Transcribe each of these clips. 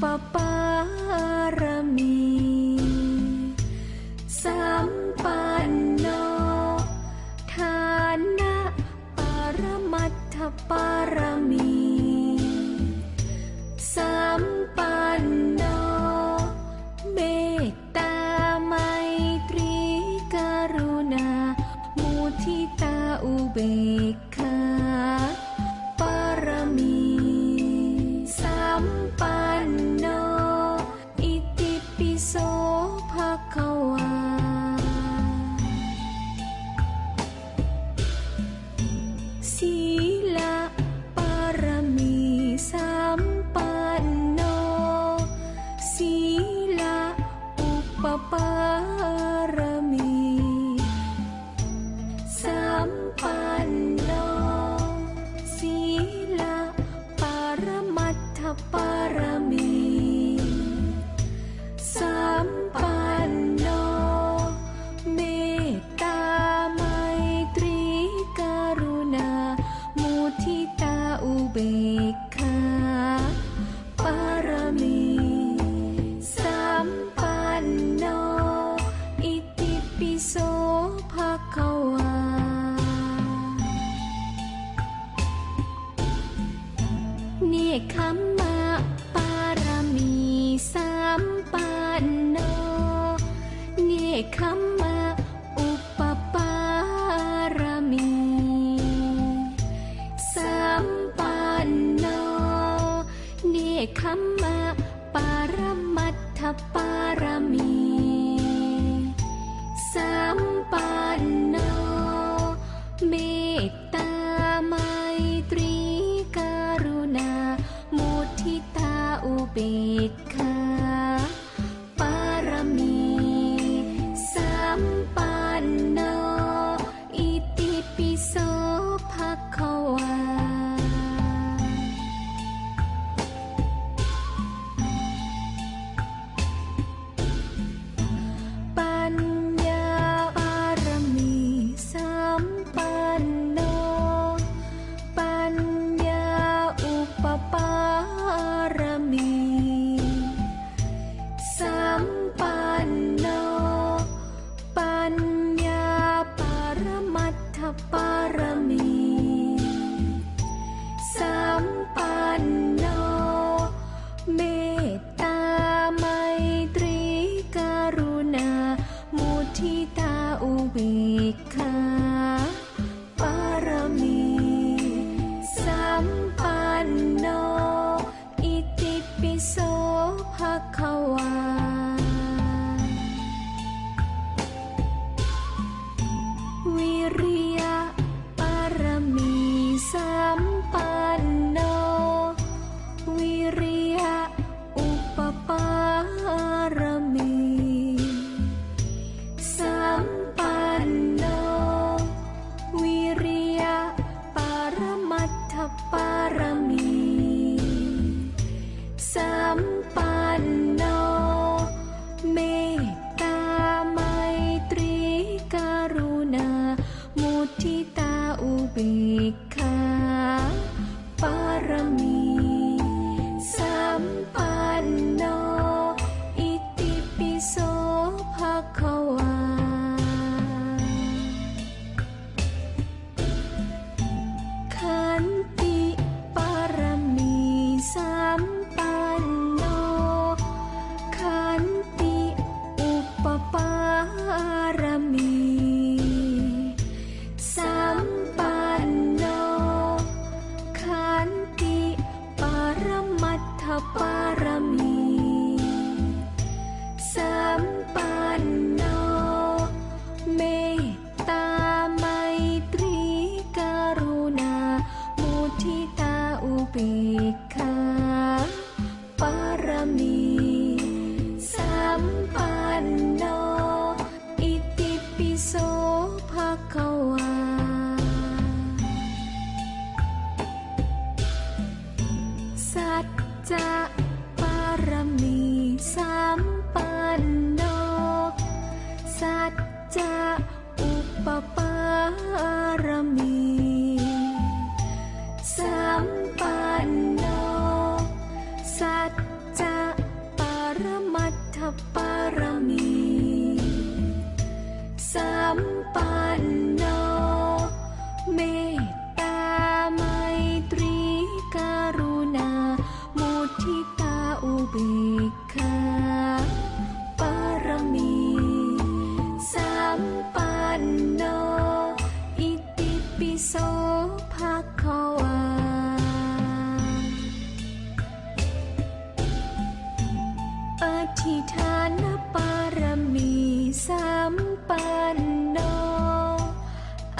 ปปารมีสัมปันโนทานะปรมัตถปารมีสัมปันโนเมตตาไมตรีกรุณามุทิตาอุเบกขาปารมีสัมปันโนอิติปิโสภควาศีลปารมีสัมปันโนศีลอุปปารมีสัมปันโนศีลปรมัตถปารมีสัมปันโนเมตตาไมตรีกรุณามุทิตาอุเบกขาปารมีสัมปันโนอิติปิโสภควาเนคขมมะปารมีสัมปันโนเนคขมมะอุปปารมีสัมปันโนเนคขมมะปรมัตถปารมีสัมปันโนเมตตาไมตรีกรุณามุทิตาอุเบกขาปารมีสัมปันโนอิติปิโสภควาปัญญาปารมีสัมปันโนปัญญาอุปปารมีสัมปันโนปัญญาปรมัตถปารมีสัมปันโนเมตตาไมตรีกรุณามุทิตาอุเบกขาปารมีสัมปันโนอิติปิโสภควาวิริยะปารมีสัมปันโนวิริยะอุปปารมีสัมปันโนวิริยะปรมัตถปารมีสัมปันโนเมตตาไมตรีกรุณามุทิตาอุเบกขาปารมีสัมปันโนอิติปิโสภควาขันติปารมีสัมปันโนขันติอุปปารมีสัมปันโนขันติปรมัตถปารมีสัมปันโนเมตตาไมตรีกรุณามุทิตาอุเบกขาปารมีสัมปันโนอิติปิโสภควาสัจจะปารมีสัมปันโนสัจจะอุปปารมีสัมปันโนสัจจะ ธิฐานปารมีสัมปันโน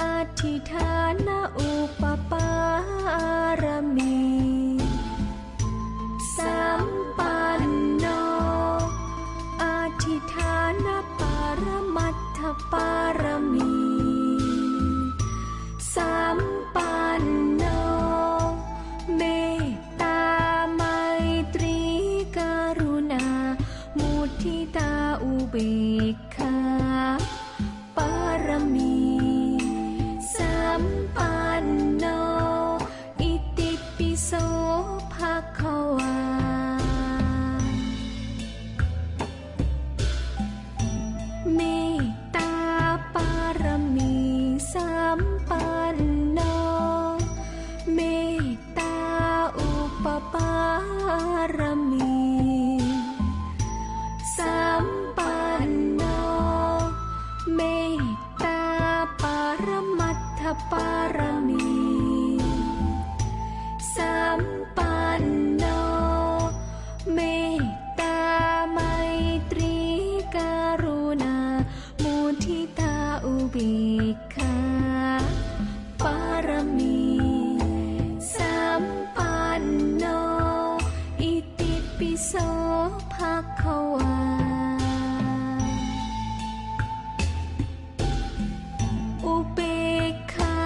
อธิฐานอุปปารมีสัมปันโนอธิฐานปารมัตถปารมีสัมปันโนเมตตาไมตรีกรุณามุทิตาอุเบกขาปารมีสัมปันโนอิติปิโสภะคะวาเมตตาปารมีสัมปันโนเมตตาอุปปารมีสัมปันโนเมตตาปรมัตถปารมีสัมปันโนเมตตาไมตรีกรุณามุทิตาอุเบกขาปารมีสัมปันโนอิติปิโสภะคะวาอุเบกขา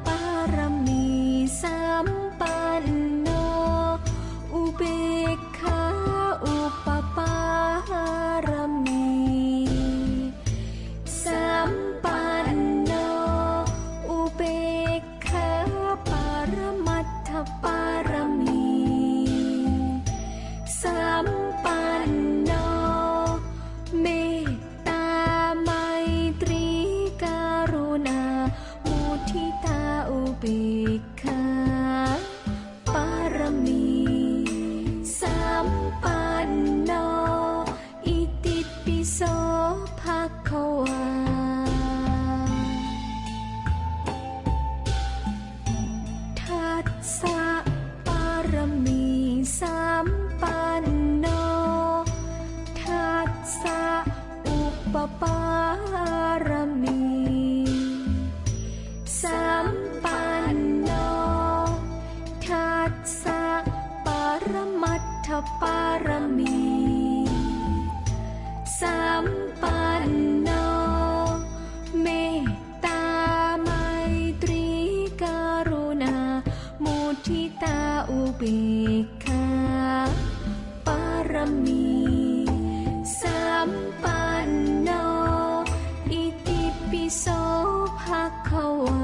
ปารมีสัมปันโนอุเบกขาอุปปารมีสัมปันโนอุเบกขาปารมัตถปารมีสัมปันโนเมตตาไมตรีกรุณามุทิตาอุเบกขาปารมีสัมปันโนอิติปิโสภะคะวาทัสสะปารมีสัมปันโนทัสสะอุปปารมีสัมปันโนทัสสะปรมัตถปารมีสัมปันโนเมตตาไมตรีกรุณามุทิตาอุเบกขาปารมีสัมปันโนอิติปิโสภะคะวา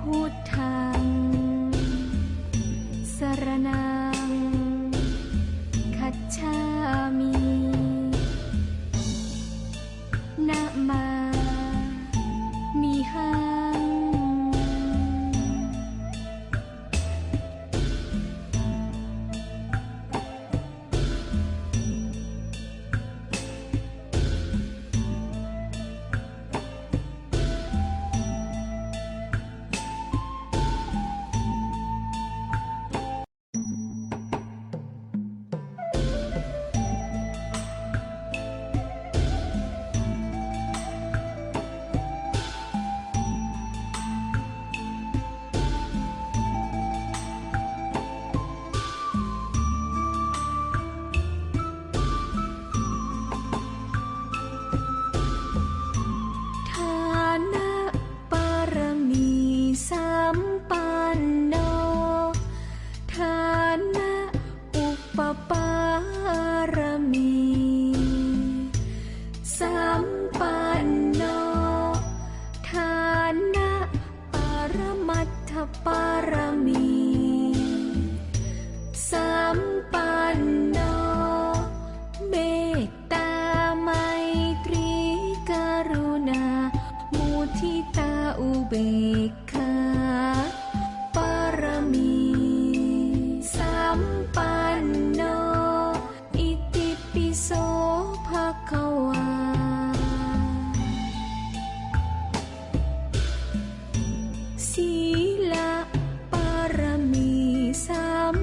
พุทธังสรณังคัจฉามินะมามิหังปารมีสัมปันโนฐานะปรมัตถปารมีสัมปันโนเมตตาไมตรีกรุณามุทิตาอุเบกขาปารมีสัมปันโนอิติปิโสภะคะวาศีลปารมีสัม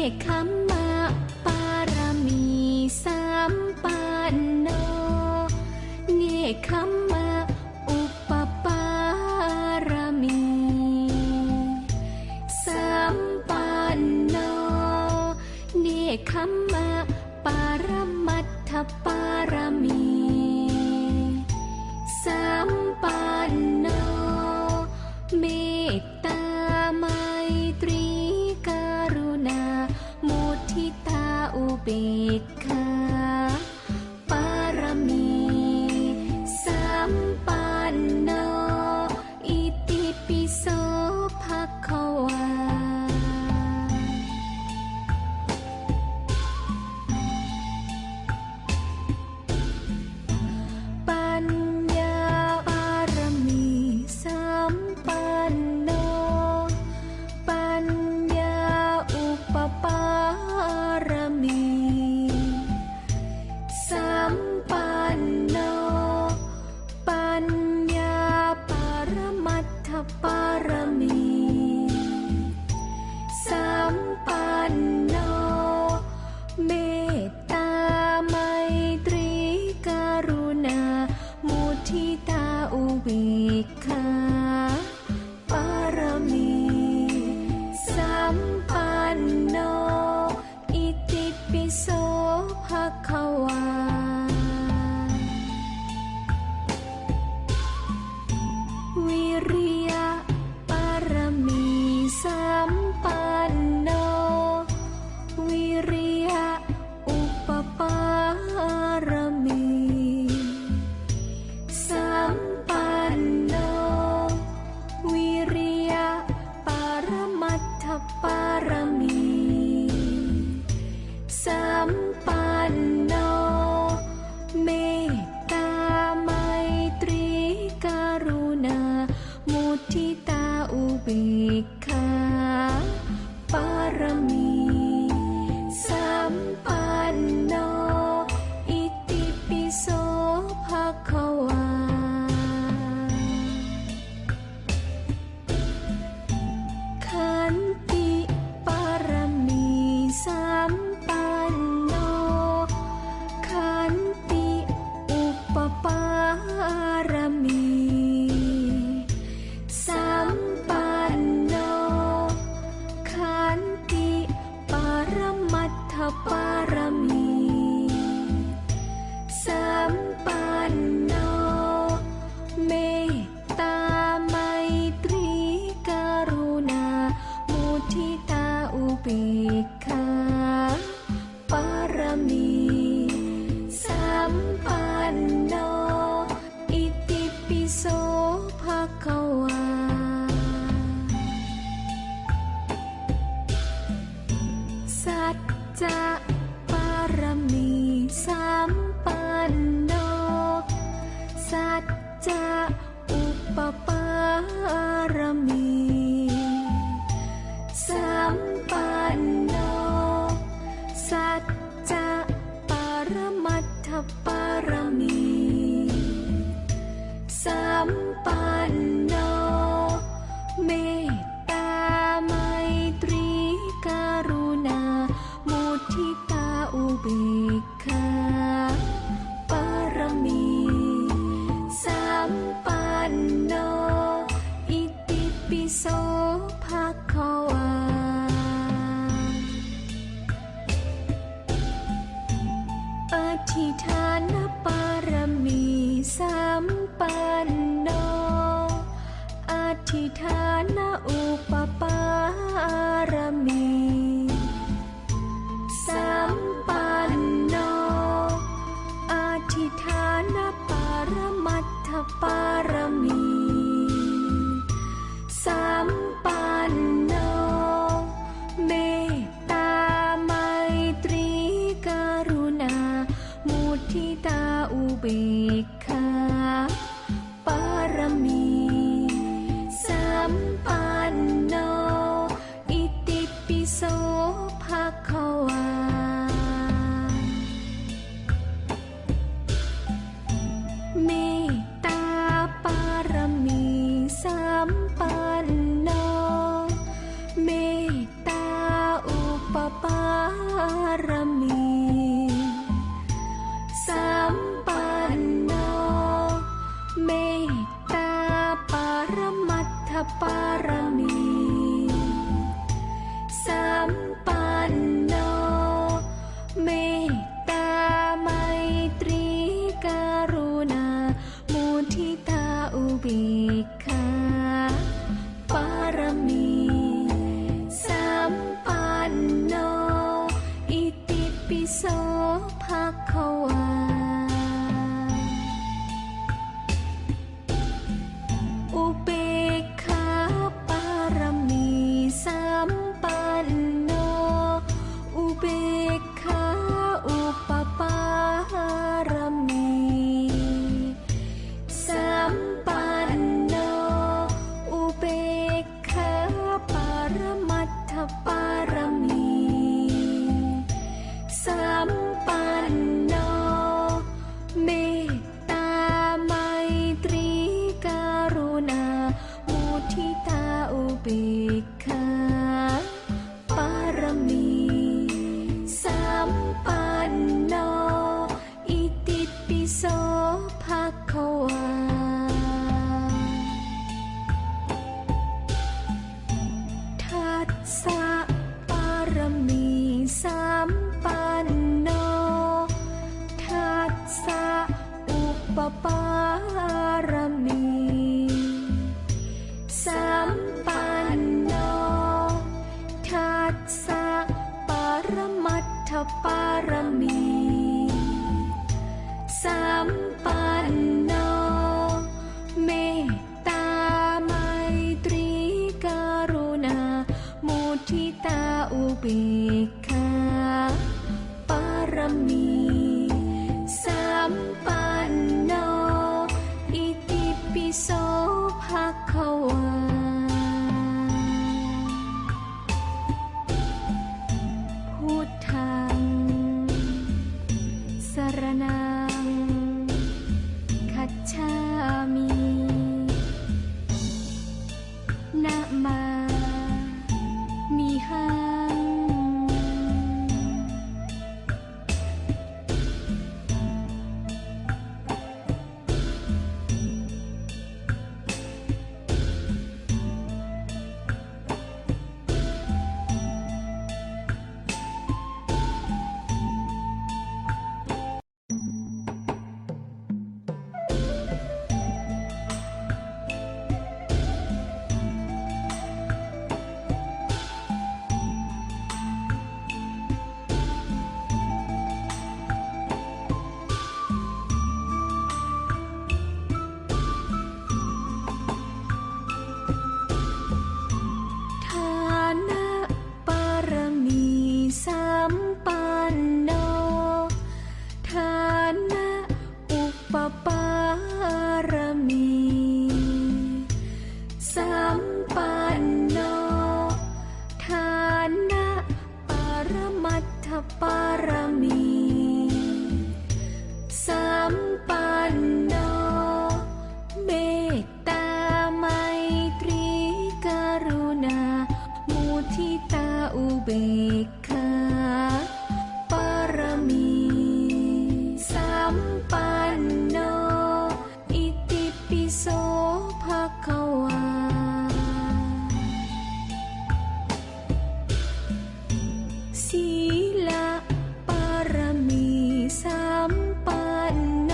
คขมะปารมีสัมปันโนเนคขมะอุปปารมีสัมปันโนเนคขมะปรมัตถปารมีสัมปันโนเมตตาไมตรีกรุณามุทิตาอุเบกขาปารมีสัมปันโนอิติปิโสภควาปัญญาปารมีสัมปันโนปัญญาอุปปารมีสัมปันโนปัญญาปรมัตถปารมีสัมปันโนเมตตาไมตรีกรุณามุทิตาอุเบกขาปารมีสัมปันโนอิติปิโสภควาวิริยะปารมีสัมปันโนวิริยะอุปปารมีสัมปันโนวิริยะปรมัตถปารมีสัมปันโนเมตตาไมตรีกรุณามุทิตาอุเบกขาปารมีสัมปันโนอิติปิโสภควาขันติปารมีสัมปันโนขันติอุปปารมีสัมปันโนขันติปรมัตถปารมีสัมปันโนเมตตาไมตรีกรุณามุทิตาอุเบกขาปารมีสัมปันโนอิติปิโสภควาสัจจะปารมีสัมปันโนสัจจะอุปปารมีสัมปันโนสัจจะปรมัตถปารมีสัมปันโนเมตตาไมตรีกรุณามุทิตาอุเบกขาปารมีสัมปันโนอิติปิโสภควาอธิฐานปารมีสัมปันโนอธิฐานอุปปารมีสัมปันโนอธิฐานปรมัตถปารมีสัมปันโนเมตตาไมตรีกรุณามุ อุเบกขาปารมีสัมปันโนอิติปิโสภะคะวาพุทธังสรณังคัจฉามินะมามิหังทานะปารมีสัมปันโนทานะอุปปารมีสัมปันโนทานะปรมัตถปารมีสัมปันโนเมตตาไมตรีกรุณามุทิตาอุเบกขาปารมีสัมปันโนอิติปิโสภะคะวาศีลปารมีสัมปันโน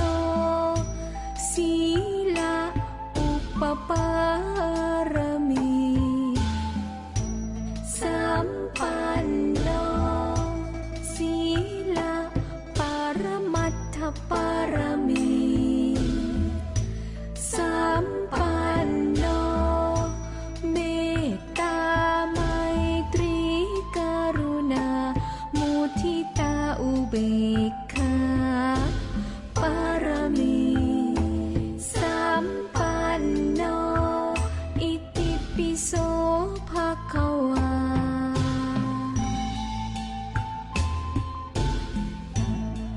ศีลอุปปารมีสัมปันโนศีลปรมัตถปารมีสัมปันโนเมตตาไมตรีกรุณามุทิตาอุเบกขาปารมีสัมปันโนอิติปิโสภะคะวา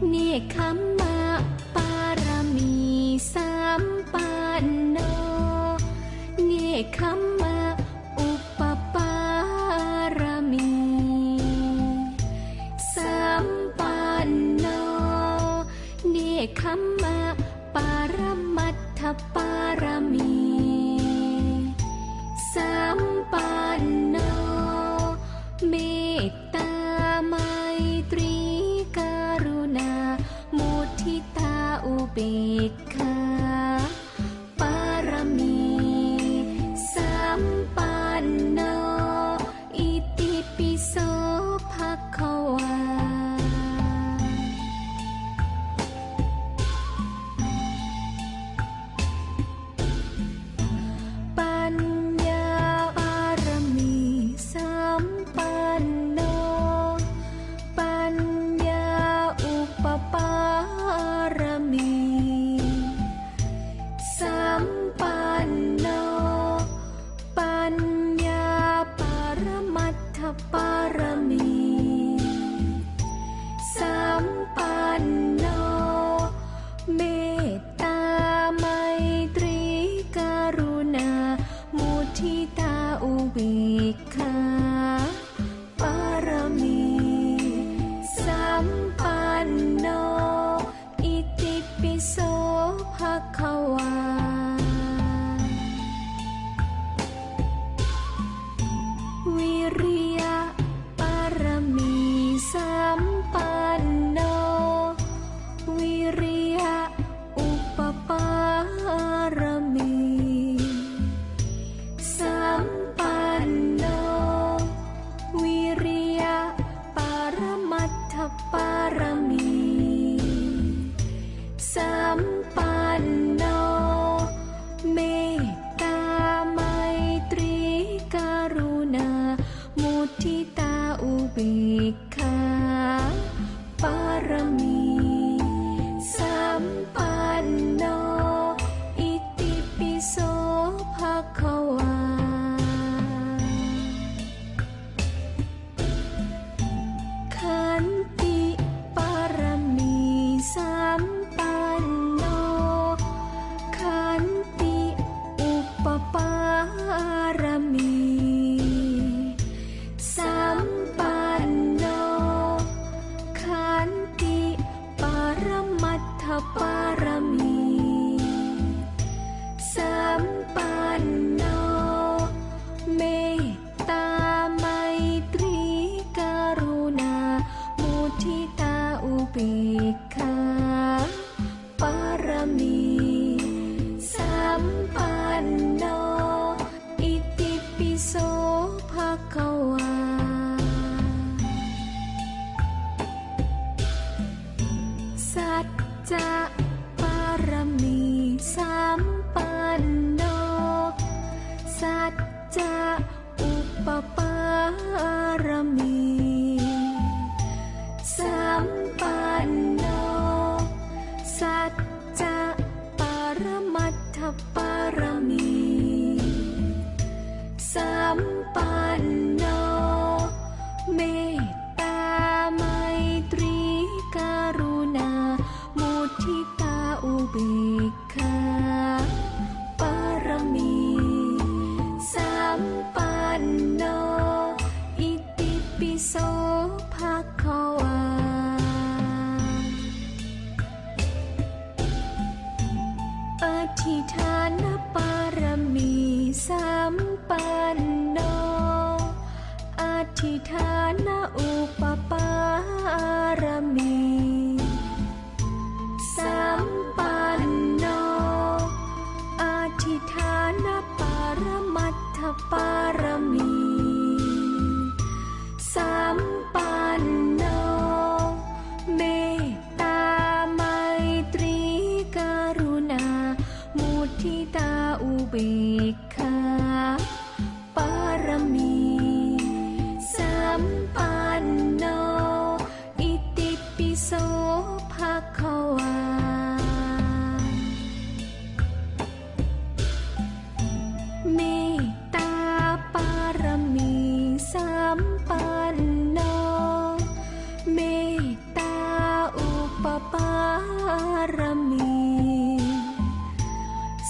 เนคขมมะปารมีสัมปันโนเนคขมมะอุปปารมีสัมปันโนเนคขมมะปรมัตถปารมีสัมปันโนเมตตาไมตรีกรุณามุทิตาอุเบกขาปารมีสัมปันโนอิติปิโสภะคะวาปัญญาปารมีสัมปันโนปัญญาอุปปารมีสัมปันโนปัญญาปรมัตถปารมีสัมปันโนเมตตาไมตรีกรุณามุทิตาอุเบกขาปารมีสัมปันโนอิติปิโสภะคะวาวิริยะปารมีสัมปันโนวิริยะอุปปารมีสัมปันโนวิริยะปรมัตถปารมีสัมปันโนเมตตาไมตรีกรุณามุทิตา อุเบกขาปารมีสัมปันโนอิติปิโสภะคะวาขันติปารมีสัมปันโนขันติอุปปารมีสัมปันโนขันติปรมัตถปารมีสัมปันโนเมตตาไมตรีกรุณามุทิตาอุเบกขาปารมีสัมปันโนอิติปิโสภะคะวาสัจจะปารมีสัมปันโนสัจจะอุปปารมีสัมปันโนสัจจะปรมัตถปารมีสัมปันโนเมตตาไมตรีกรุณามุทิตาอุเบกขาปารมีสัมปันโนอิติปิโสภะคะวาอธิฐานปารมีสัมปันโนอธิฐานอุปปารมีสัมปันโนอธิฐานปรมัตถปารมีสัมปันโนเมตตาไมตรีกรุณามุทิตาอุเบกขาปารมีสัมปันโนอิติปิโสภะคะวาเมตตาปารมีสัมปันโนเมตตาอุปปารมี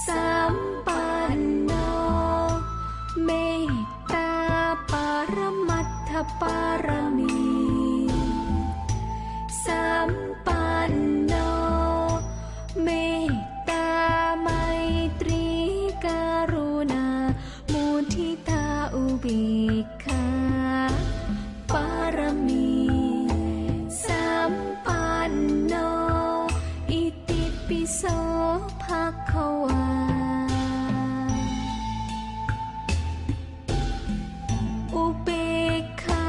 สัมปันโนเมตตาปรมัตถปารมีสัมปันโนเมตตาไมตรีกรุณามุทิตาอุเบกขาปารมีสัมปันโนอิติปิโสภะคะวาอุเบกขา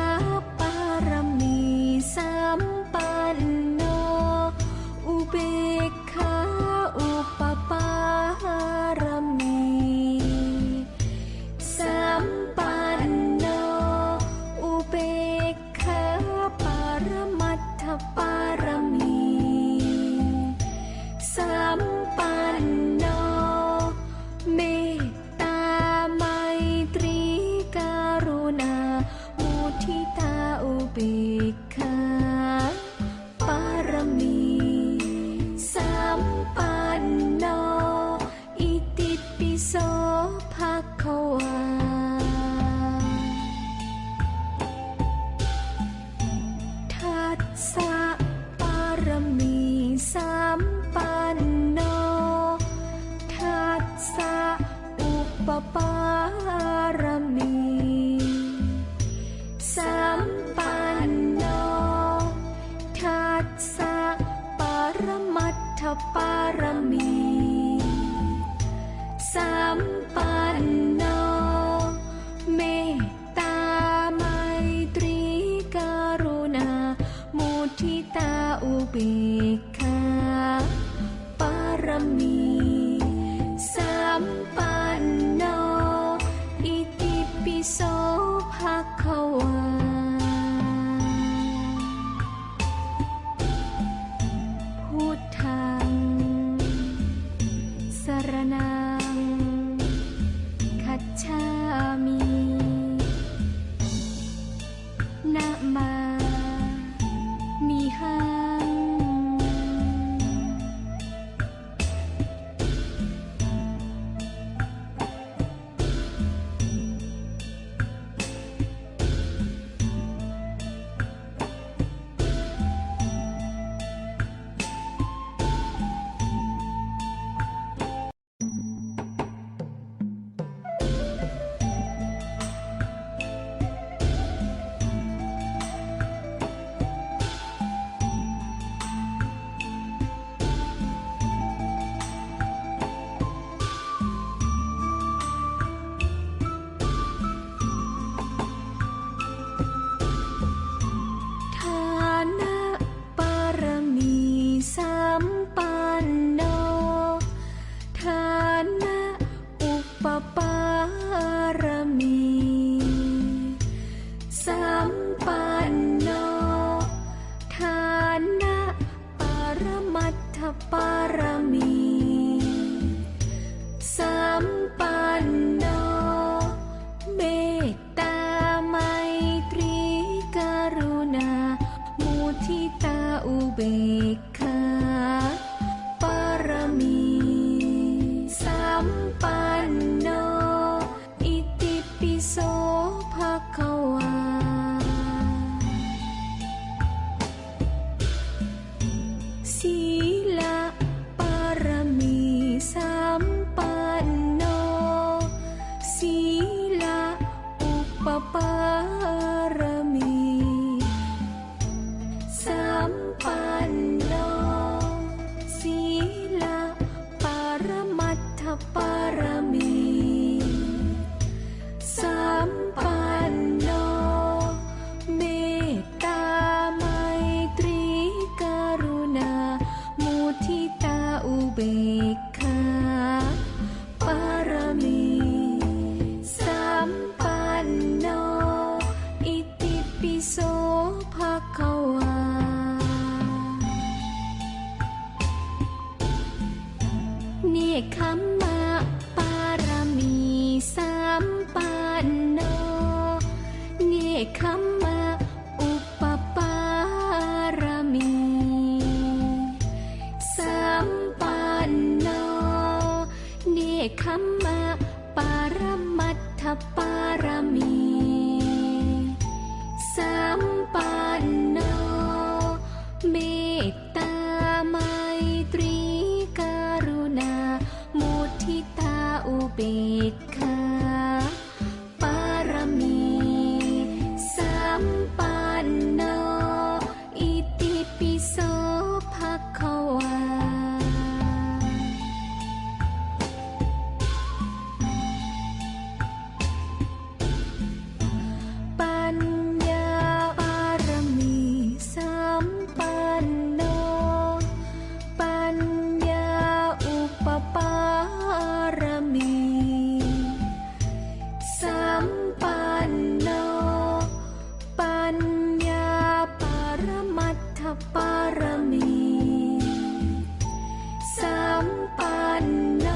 ปารมีสัมปันโน นะมามีหังปารมีสัมปันโนทานะปรมัตถปารมีสัมปันโนเมตตาไมตรีกรุณามุทิตาอุเบกขาปารมีสัมปันโนอิติปิโสภะคะวาศีลปารมีสัมปันโนศีลอุปปารมีสัมปันโนศีลปรมัตถปารมีสัมปันโนเมตตาไมตรีกรุณามุทิตาอุเบกขาปารมีสัมปันโนอิติปิโสภะคะวาเนกขัมมะปารมีสัมปันโนเนกขัมมะอุปปารมีสัมปันโนเนกขัมมะปรมัตถปารมีสัมปันโนเมตตาไมตรีกรุณามุทิตาอุเบกขาปารมีสัมปันโนอิติปิโสภะคะวาปัญญาปารมีสัมปันโนปัญญาอุปปารมีสัมปันโนปัญญาปรมัตถปารมีสัมปันโน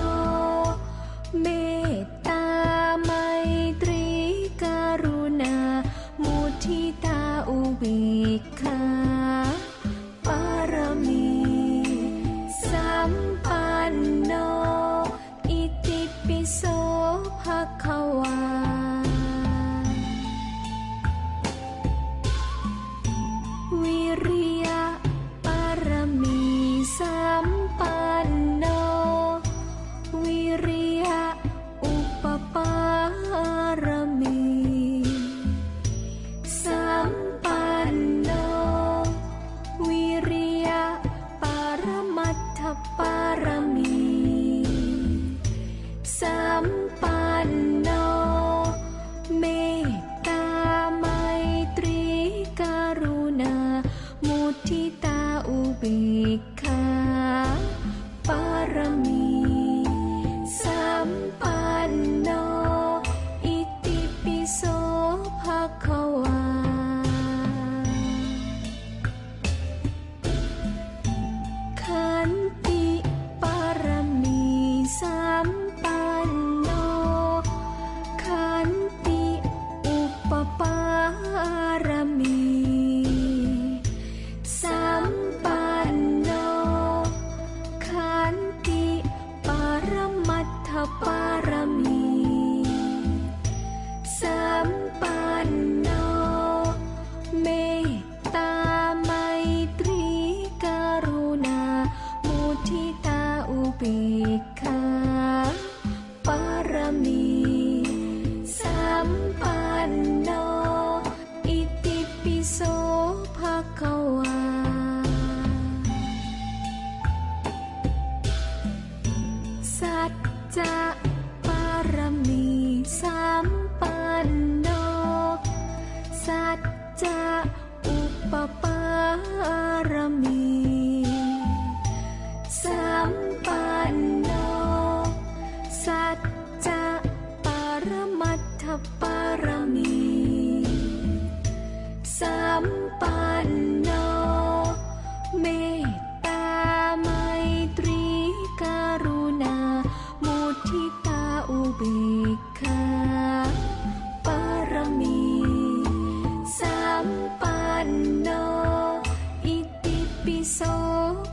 เมตตาไมตรีกรุณามุทิตาอุเบกขาปารมีสัมปันโนอิติปิโสภะคะวาวิริยะปารมีสัมปันโนวิริยะอุปปารมีสัมปันโน โสภะคะวาสัจจะปรมีสัมปันโนสัจจะอุปปารมีสัมปันโนสัจจะปรมัตถปารมีสัมปันโนเมตตาไมตรีกรุณามุทิตาอุเบกขาปารมีสัมปันโนอิติปิโส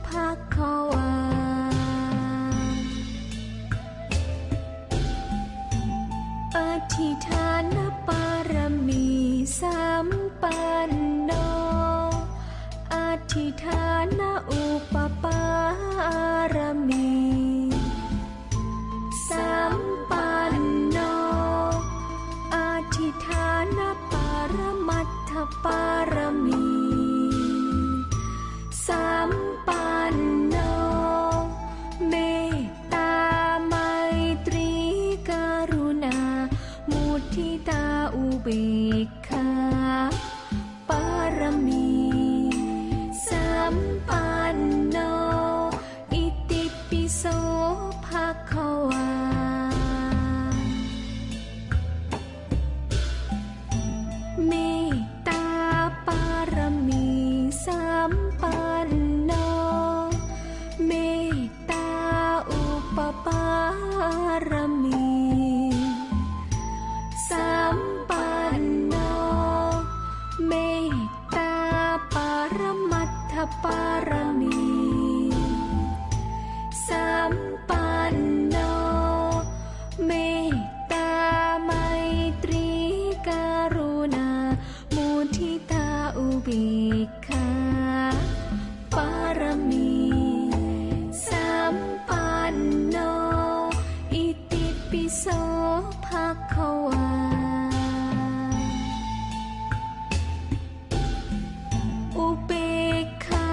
ภะคะวาอธิฐานปารมีสัมปันโนอธิฐานอุปปารมีสัมปันโนอธิฐานปรมัตถปารมีสัมปันโนเมตตาไมตรีกรุณามุทิตาอุเบกขาปารมีสัมปันโนอิติปิโสภะคะวาเมตตาปารมีสัมปันโนเมตตาอุปปารมีสัมปันโนเมตตาปรมัตถปารมีสัมปันโนเมตตาไมตรีกรุณามุทิตาอุเบกขาปารมีสัมปันโนอิติปิโสภะคะวาอุเบกขา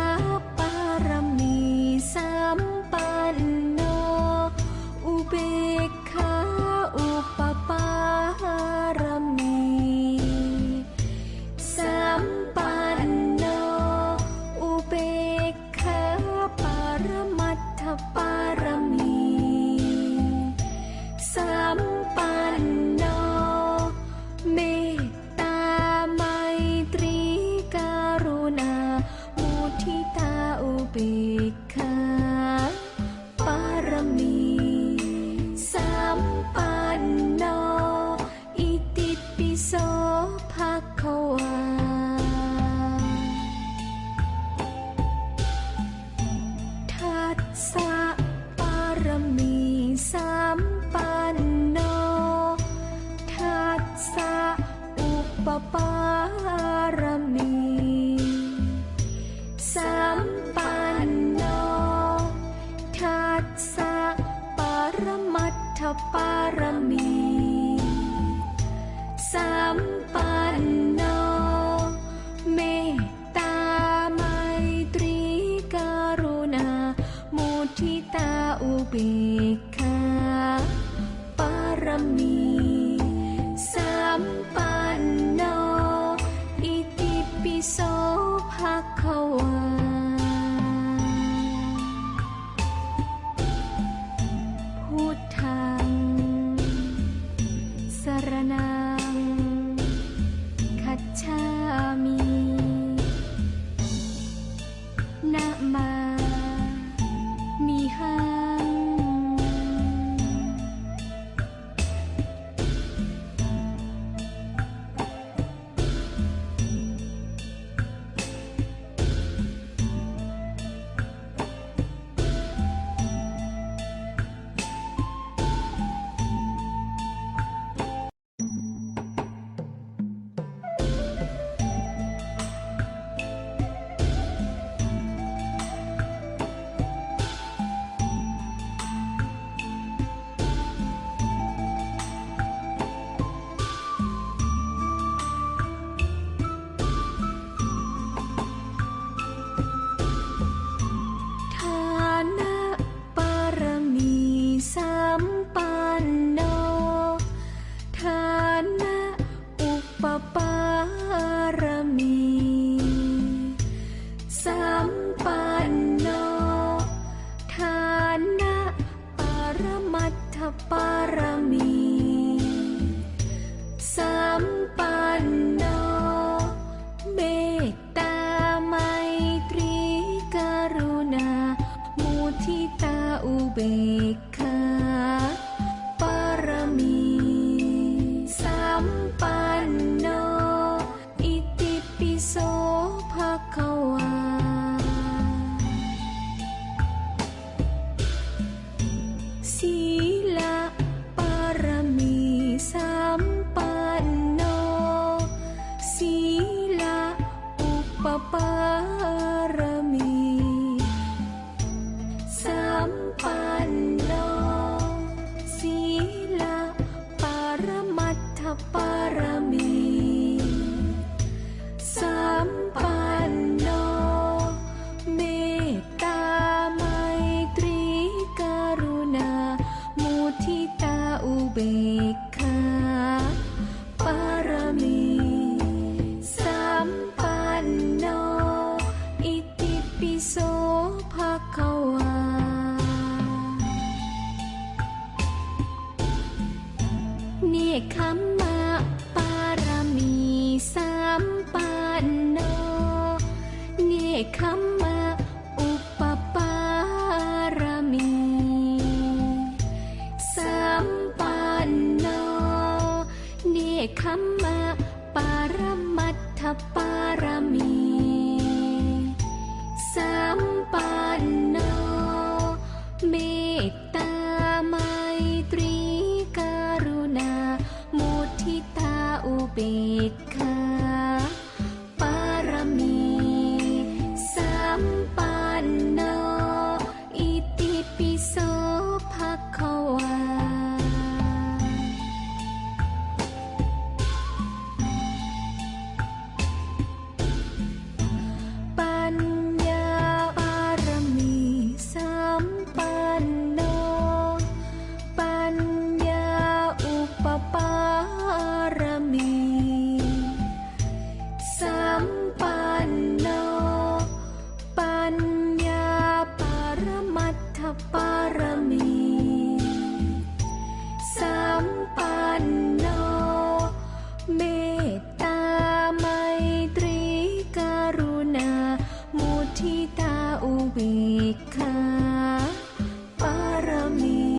ปปารมีสัมปันโนศีลปรมัตถปารมีสัมปันโนเมตตาไมตรีกรุณามุทิตาอุเบกขาปารมีสัมปันโนอิติปิโสภะคะวาเนกขัมมะปารมีสัมปันโนเนกขัม